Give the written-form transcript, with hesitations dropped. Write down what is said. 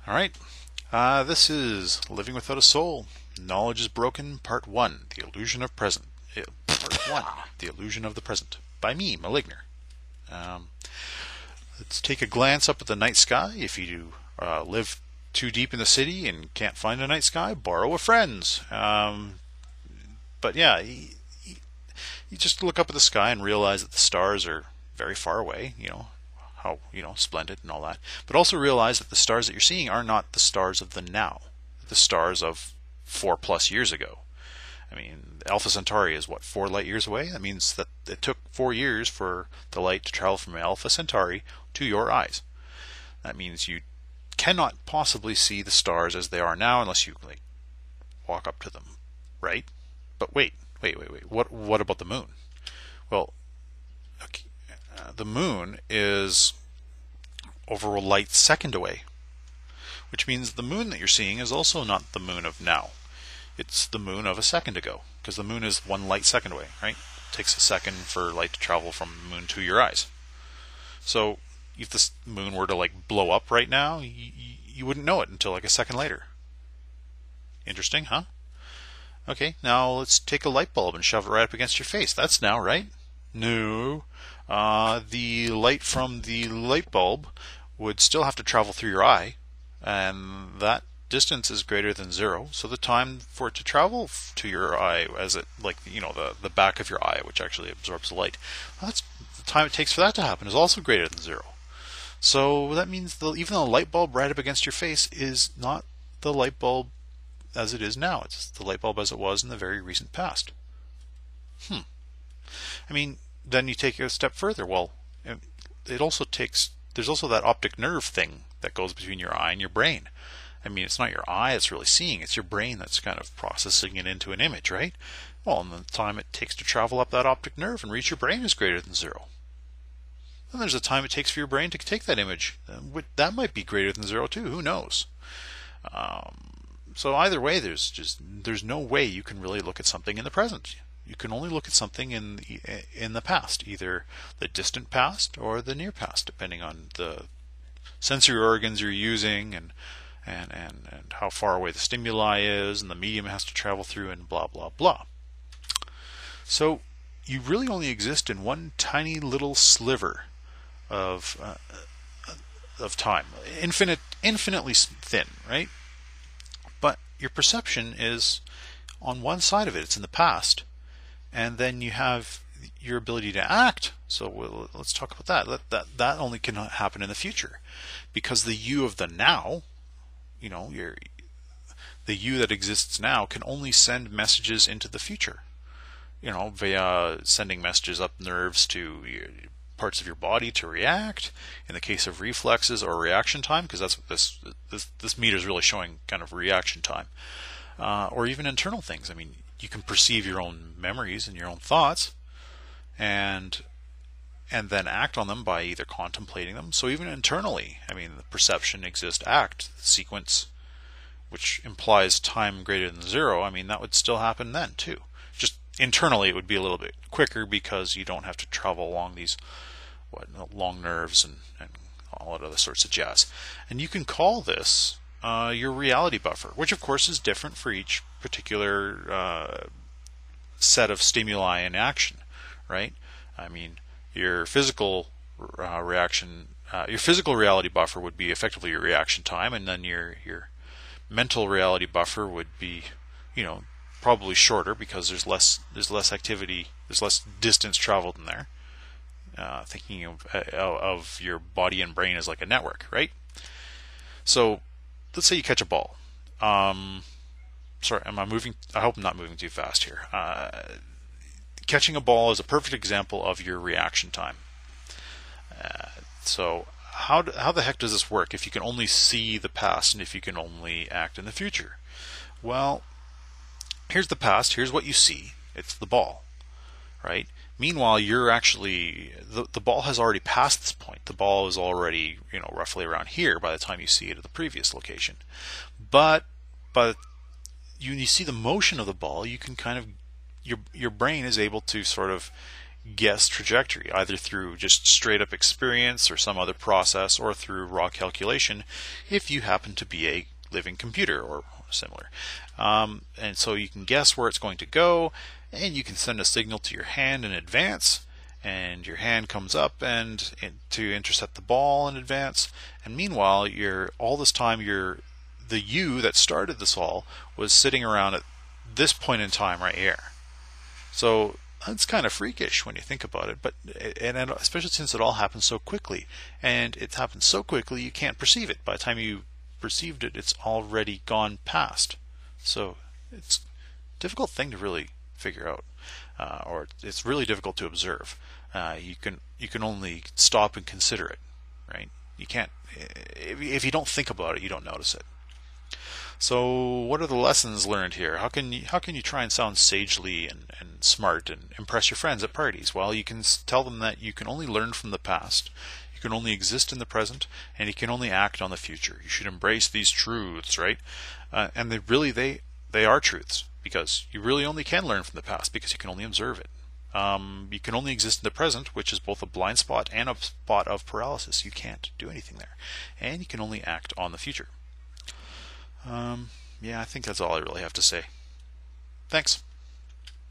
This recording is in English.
All right. This is Living Without a Soul. Knowledge is Broken, Part 1, The Illusion of Present. Part 1, The Illusion of the Present, by me, Maligner. Um, let's take a glance up at the night sky. If you live too deep in the city and can't find a night sky, borrow a friend's. But yeah, you just look up at the sky and realize that the stars are very far away, how splendid and all that, but also realize that the stars that you're seeing are not the stars of the now, the stars of 4+ years ago. I mean, Alpha Centauri is what, 4 light years away? That means that it took 4 years for the light to travel from Alpha Centauri to your eyes. That means you cannot possibly see the stars as they are now unless you walk up to them, right? But wait. What about the moon? Well, okay, the moon is over a light second away, which means the moon that you're seeing is also not the moon of now. It's the moon of a second ago, because the moon is 1 light second away, right? It takes a second for light to travel from the moon to your eyes. So if this moon were to blow up right now, you wouldn't know it until a second later. Interesting, huh? Okay, now let's take a light bulb and shove it right up against your face. That's now, right? No. The light from the light bulb would still have to travel through your eye, and that distance is greater than 0. So the time for it to travel to your eye, as it the back of your eye, which actually absorbs the light, that's the time it takes for that to happen is also greater than 0. So that means even the light bulb right up against your face is not the light bulb as it is now. It's the light bulb as it was in the very recent past. I mean, then you take it a step further. Well, there's also that optic nerve thing that goes between your eye and your brain. I mean, it's not your eye that's really seeing, it's your brain that's kind of processing it into an image, right? Well, and the time it takes to travel up that optic nerve and reach your brain is greater than 0. Then there's the time it takes for your brain to take that image. That might be greater than 0 too, who knows? So either way, there's no way you can really look at something in the present. You can only look at something in the past, either the distant past or the near past, depending on the sensory organs you're using and how far away the stimuli is and the medium it has to travel through and blah blah blah. So you really only exist in one tiny little sliver of time, infinitely thin, right? But your perception is on one side of it. It's in the past. And then you have your ability to act. So let's talk about that. That only can happen in the future. Because the you of the now, the you that exists now can only send messages into the future. Via sending messages up nerves to parts of your body to react. In the case of reflexes or reaction time, because that's what this meter is really showing, kind of reaction time, or even internal things. I mean, you can perceive your own memories and your own thoughts, and then act on them by either contemplating them. So even internally, I mean, the perception, exist, act sequence, which implies time greater than 0. I mean, that would still happen then too. Just internally, it would be a little bit quicker because you don't have to travel along these long nerves and all that other sorts of jazz. And you can call this your reality buffer, which of course is different for each particular set of stimuli in action, right? I mean, your physical your physical reality buffer would be effectively your reaction time, and then your mental reality buffer would be, probably shorter because there's less activity, there's less distance traveled in there. Thinking of your body and brain as like a network, right? So let's say you catch a ball. Sorry, am I moving? I hope I'm not moving too fast here. Catching a ball is a perfect example of your reaction time. So how the heck does this work if you can only see the past and if you can only act in the future? Well, here's the past. Here's what you see. It's the ball, right? Meanwhile, you're actually, the ball has already passed this point. The ball is already, roughly around here by the time you see it at the previous location. But you see the motion of the ball, you can kind of, your brain is able to sort of guess trajectory, either through just straight up experience or some other process, or through raw calculation if you happen to be a living computer or similar. And so you can guess where it's going to go, and you can send a signal to your hand in advance, and your hand comes up to intercept the ball in advance. And meanwhile, all this time the you that started this all was sitting around at this point in time right here. So it's kind of freakish when you think about it, but especially since it all happens so quickly, and it happens so quickly you can't perceive it. By the time you perceived it, it's already gone past. So it's a difficult thing to really figure out, or it's really difficult to observe. You can only stop and consider it, right? You can't, if you don't think about it, you don't notice it. So what are the lessons learned here? How can you try and sound sagely and smart and impress your friends at parties? Well, you can tell them that you can only learn from the past, you can only exist in the present, and you can only act on the future. You should embrace these truths, right? And they are truths, because you really only can learn from the past because you can only observe it. You can only exist in the present, which is both a blind spot and a spot of paralysis. You can't do anything there. And you can only act on the future. Yeah, I think that's all I really have to say. Thanks.